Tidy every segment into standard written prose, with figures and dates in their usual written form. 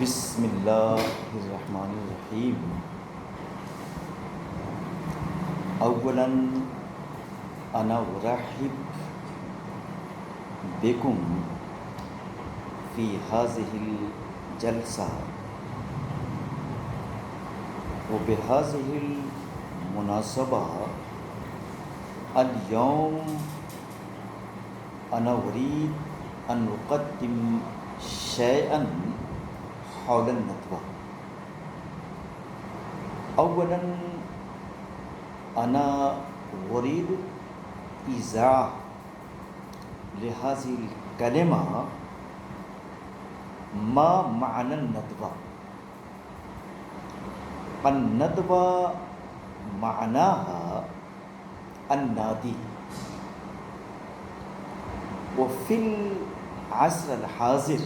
بسم اللہ الرحمن الرحیم۔ اولا انا ارحب بكم في هذه الجلسة وبهذه المناسبة اليوم أنا أريد أن أقدم شيئا حول الندوة. اولا أنا أريد إيضاح لهذه الكلمة ما معنى الندوة. الندوة معناها النادي، وفي العصر الحاضر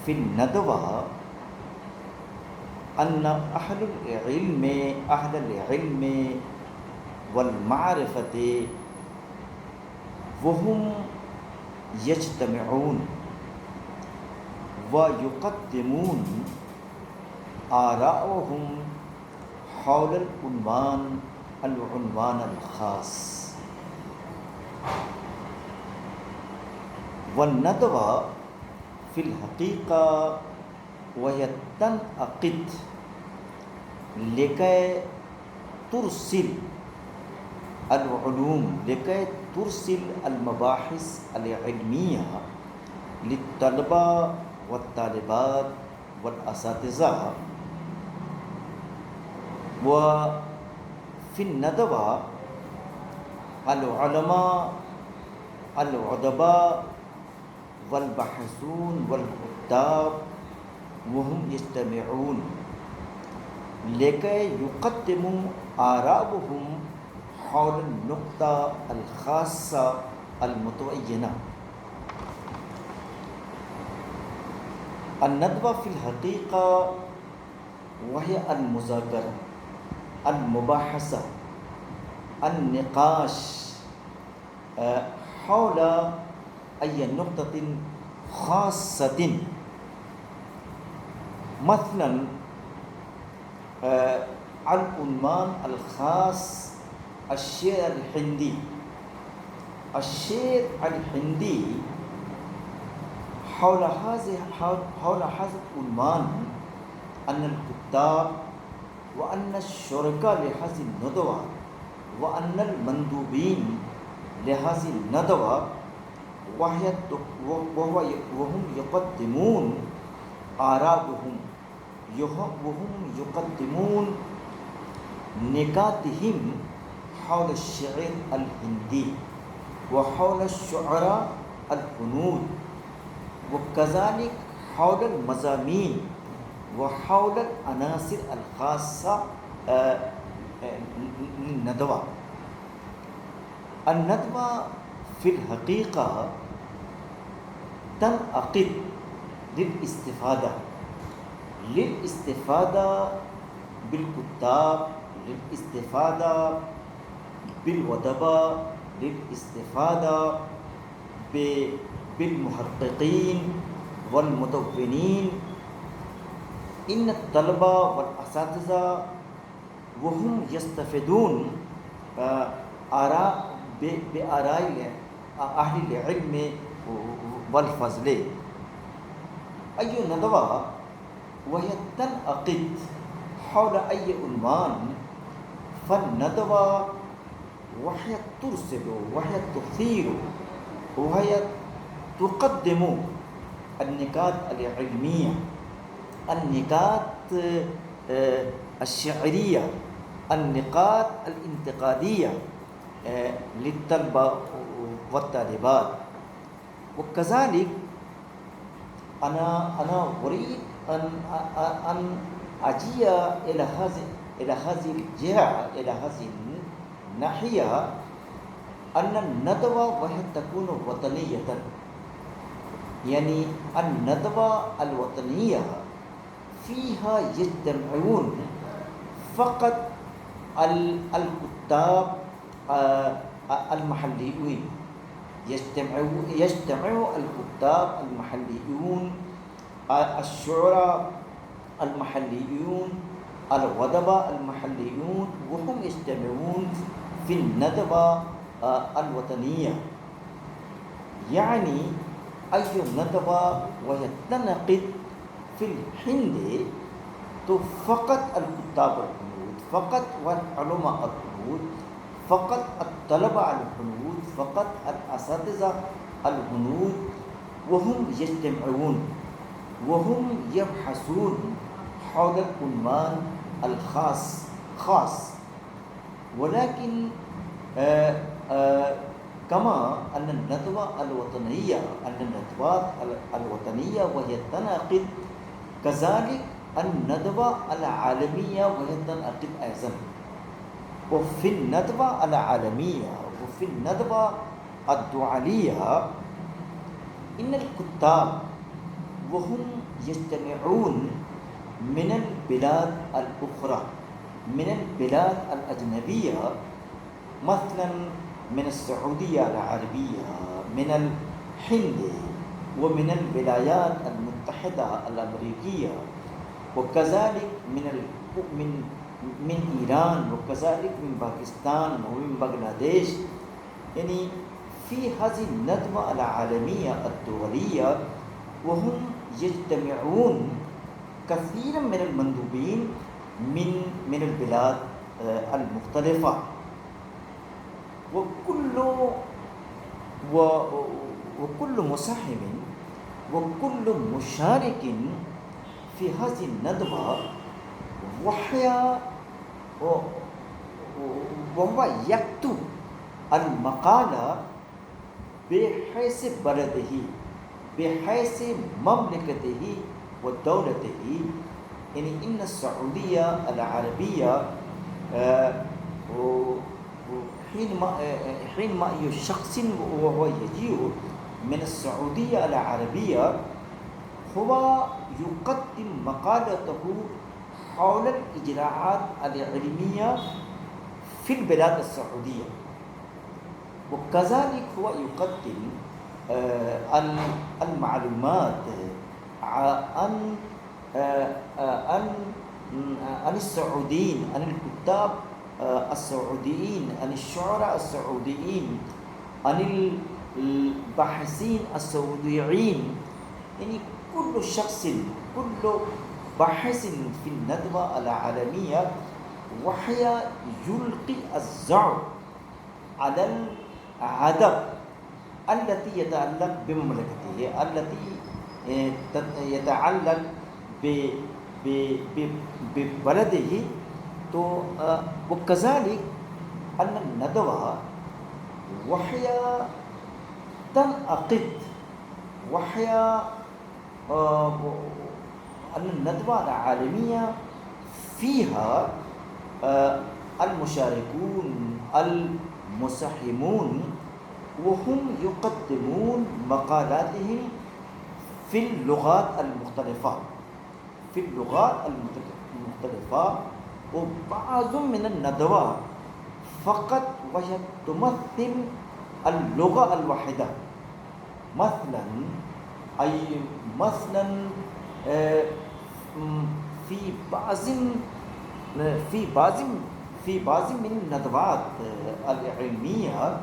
في الندوة أن أهل العلم والمعرفة وهم يجتمعون ويقدمون آراءهم حول العنوان الخاص. والندوة في الحقيقة وهي تنعقد لكي ترسل العلوم، لكي ترسل المباحث العلمية للطلبة والطالبات والأساتذة. وفي الندوة العلماء الأدباء والباحثون والكتاب وهم يجتمعون لكي يقدموا آراءهم حول النقطة الخاصة المتعينة. الندوة في الحقيقة وهي المذاكرة، المباحثة، النقاش حول أي نقطة خاصة. مثلا العنوان الخاص الشعر الهندي. الشعر الهندي حول هذا العنوان أن الكتاب وأن الشركاء لهذه الندوة وأن المندوبين لهذه الندوة وهم يقدمون آراءهم وهم يقدمون نكاتهم حول الشعر الهندي وحول الشعراء الهنود، وكذلك حول المضامين وحول العناصر الخاصة للندوة. الندوة في الحقيقة تنعقد للاستفادة بالكتاب، للاستفادة بالأدباء، للاستفادة بالمحققين والمدونين. إن الطلبة والأساتذة وهم يستفيدون بآراء أهل العلم والفضل. أي ندوة وهي تنعقد حول أي عنوان، فالندوة وهي ترسل وهي تثير وهي تقدم النكات العلمية، النكات الشعرية، النقاط الانتقادية للطلبة والطالبات. وكذلك أنا أريد أن أجي إلى هذه الجهة، إلى هذه الناحية، أن الندوة وهي تكون وطنية. يعني الندوة الوطنية فيها يجتمعون فقط الكتاب المحليون، يجتمع الكتاب المحليون الشعراء المحليون الودباء المحليون وهم يجتمعون في الندوة الوطنية. يعني أي ندوة وهي تنعقد في الهند تو فقط الكتاب الهنود، فقط والعلماء الهنود، فقط الطلبة الهنود، فقط الأساتذة الهنود، وهم يجتمعون وهم يبحثون حول العنوان الخاص. ولكن كما أن الندوات الوطنية وهي تنعقد، كذلك الندوة العالمية وهي تنعقد أيضا. وفي الندوة العالمية وفي الندوة الدولية إن الكتاب وهم يجتمعون من البلاد الأخرى، من البلاد الأجنبية، مثلا من السعودية العربية، من الهند، ومن الولايات المتحدة الأمريكية، وكذلك من إيران، وكذلك من باكستان ومن بنغلاديش. يعني في هذه الندوة العالمية الدولية وهم يجتمعون كثيرا من المندوبين من البلاد المختلفة، وكل مساهم وكل مشارك في هذه الندوة وهو يكتب المقالة بحيث بلده، بحيث مملكته ودولته. يعني إن السعودية العربية حينما أي شخص وهو يجيء من السعودية العربية هو يقدم مقالته حول الإجراءات العلمية في البلاد السعودية، وكذلك هو يقدم المعلومات عن السعوديين، عن الكتاب السعوديين، عن الشعراء السعوديين، عن الباحثين السعوديين. يعني كل شخص، كل باحث في الندوة العالمية وهي يلقي الزعم على الهدف التي يتعلق بمملكته، التي يتعلق ببلده. وكذلك أن الندوة وهي تنعقد، وهي أن الندوة العالمية فيها المشاركون المساهمون وهم يقدمون مقالاتهم في اللغات المختلفة، في اللغات المختلفة. وبعض من الندوات فقط وهي تمثل اللغة الواحدة، مثلا في بعض من الندوات العلمية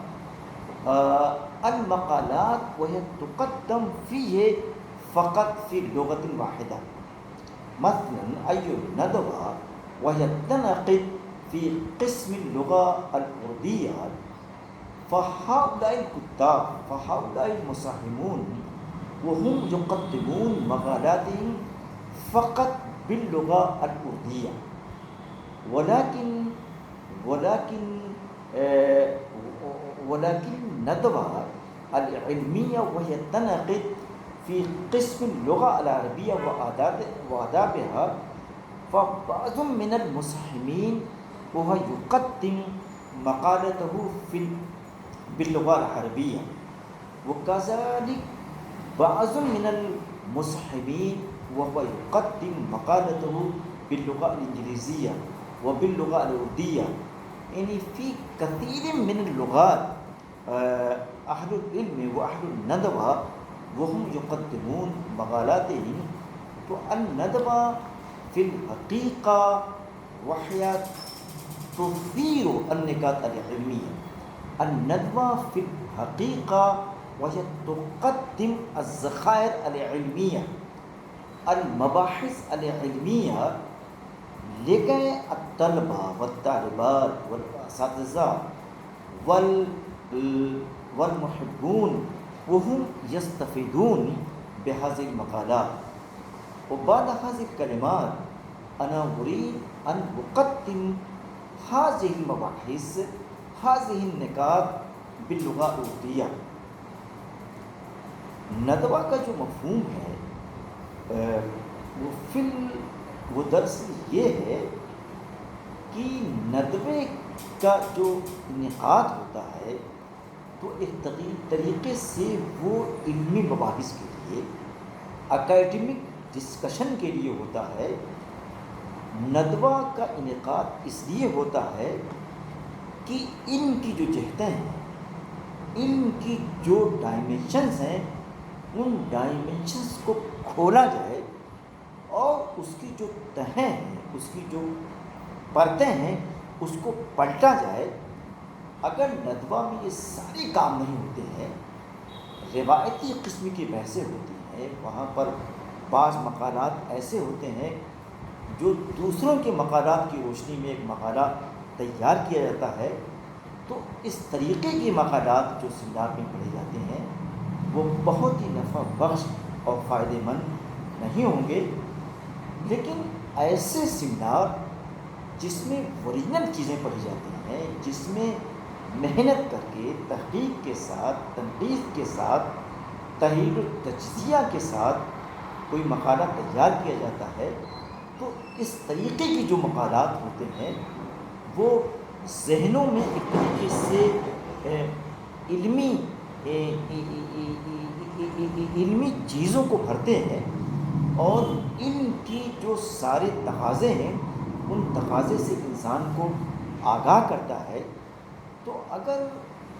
المقالات وهي تقدم فيه فقط في لغة واحدة. مثلا أي ندوة وهي تنعقد في قسم اللغة الأردية، فهؤلاء الكتاب، فهؤلاء المساهمون وهم يقدمون مقالاتهم فقط باللغة الأردية. ولكن الندوة العلمية وهي تنعقد في قسم اللغة العربية وآدابها، فبعض من المساهمين وهو يقدم مقالته باللغة العربية، وكذلك بعض من المساهمين وهو يقدم مقالته باللغة الإنجليزية وباللغة الأردية. يعني في كثير من اللغات أهل العلم وأهل الندوة وهم يقدمون مقالاتهم تو الندوہ فی الحقیقہ وحی تثیر النکات العلمیہ، الندوہ فی الحقیقہ وہی تقدم الذخائر العلمیہ المباحث العلمیہ لگئے الطلبہ والطالبات والاساتذہ والمحبون وهم يستفيدون بهذه المقالات. وبعد هذه الكلمات أنا أريد أن أقدم هذه المباحث هذه النکات باللغة الأردية. ندوہ کا جو مفہوم ہے وہ دراصل یہ ہے کہ ندوے کا جو انعقاد ہوتا ہے تو ایک طریقے سے وہ علمی مباحث کے لیے، اکیڈمک ڈسکشن کے لیے ہوتا ہے. ندوہ کا انعقاد اس لیے ہوتا ہے کہ ان کی جو جہتیں ہیں، ان کی جو ڈائمینشنز ہیں، ان ڈائمینشنز کو کھولا جائے اور اس کی جو تہیں ہیں، اس کی جو پرتیں ہیں، اس کو پلٹا جائے. اگر ندوہ میں یہ سارے کام نہیں ہوتے ہیں، روایتی قسم کی بحثیں ہوتی ہیں، وہاں پر بعض مقالات ایسے ہوتے ہیں جو دوسروں کے مقالات کی روشنی میں ایک مقالہ تیار کیا جاتا ہے، تو اس طریقے کے مقالات جو سیمینار میں پڑھے جاتے ہیں وہ بہت ہی نفع بخش اور فائدہ مند نہیں ہوں گے. لیکن ایسے سیمینار جس میں اوریجنل چیزیں پڑھی جاتی ہیں، جس میں محنت کر کے تحقیق کے ساتھ، تنقید کے ساتھ، تحلیل و تجزیہ کے ساتھ کوئی مقالہ تیار کیا جاتا ہے، تو اس طریقے کی جو مقالات ہوتے ہیں وہ ذہنوں میں ایک طریقے سے علمی چیزوں کو بھرتے ہیں اور ان کی جو سارے تقاضے ہیں ان تقاضے سے انسان کو آگاہ کرتا ہے. تو اگر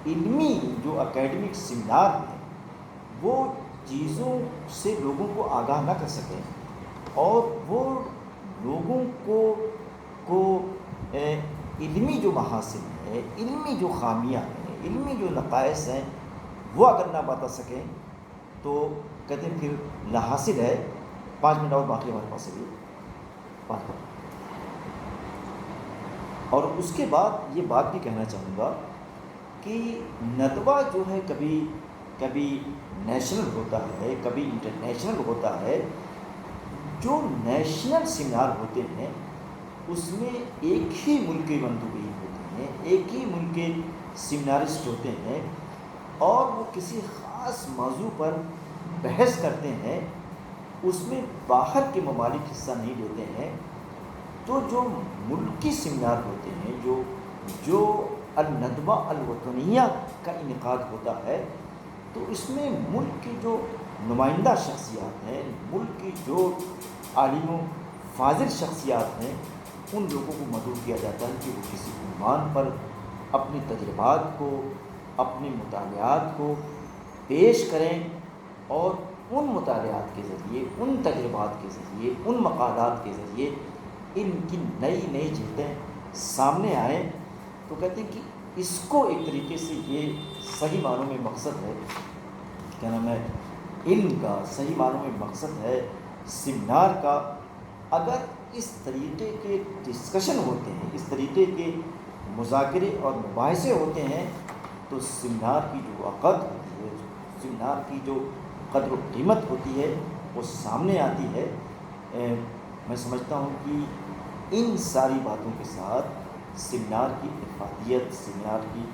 علمی جو اکیڈمک سیمینار ہیں وہ چیزوں سے لوگوں کو آگاہ نہ کر سکیں اور وہ لوگوں کو علمی جو محاسن ہے، علمی جو خامیاں ہیں، علمی جو نقائص ہیں وہ اگر نہ بتا سکیں تو کہتے ہیں پھر لاحاصل ہے. 5 منٹ اور باقی ہمارے پاس ابھی 5 منٹ. اور اس کے بعد یہ بات بھی کہنا چاہوں گا کہ ندوہ جو ہے کبھی نیشنل ہوتا ہے، کبھی انٹرنیشنل ہوتا ہے. جو نیشنل سیمینار ہوتے ہیں اس میں ایک ہی ملک کے مندوبین ہوتے ہیں، ایک ہی ملک کے سیمینارسٹ ہوتے ہیں اور وہ کسی خاص موضوع پر بحث کرتے ہیں، اس میں باہر کے ممالک حصہ نہیں لیتے ہیں. تو جو ملکی سیمینار ہوتے ہیں، جو الندوہ الوطنیہ کا انعقاد ہوتا ہے، تو اس میں ملک کی جو نمائندہ شخصیات ہیں، ملک کی جو عالم و فاضل شخصیات ہیں، ان لوگوں کو مدعو کیا جاتا ہے کہ وہ کسی عنوان پر اپنی تجربات کو، اپنے مطالعات کو پیش کریں اور ان مطالعات کے ذریعے، ان تجربات کے ذریعے، ان مقالات کے ذریعے ان کی نئی جلدیں سامنے آئیں. تو کہتے ہیں کہ اس کو ایک طریقے سے یہ صحیح معنوں میں مقصد ہے، کیا نام ہے، علم کا صحیح معنوں میں مقصد ہے سیمینار کا. اگر اس طریقے کے ڈسکشن ہوتے ہیں، اس طریقے کے مذاکرے اور مباحثے ہوتے ہیں تو سیمینار کی جو عقد ہوتی ہے، سیمینار کی جو قدر و قیمت ہوتی ہے وہ سامنے آتی ہے. میں سمجھتا ہوں کہ ان ساری باتوں کے ساتھ سیمینار کی افادیت، سیمینار کی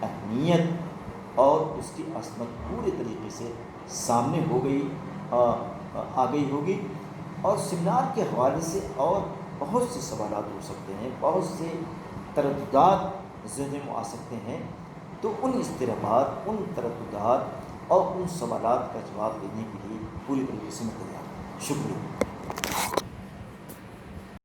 اہمیت اور اس کی عظمت پورے طریقے سے سامنے آ گئی ہوگی. اور سیمینار کے حوالے سے اور بہت سے سوالات ہو سکتے ہیں، بہت سے ترددات ذہن میں آ سکتے ہیں. تو ان اضطرابات، ان ترددات اور ان سوالات کا جواب دینے کے لیے پوری طریقے سے میں تیار ہوں. شکریہ.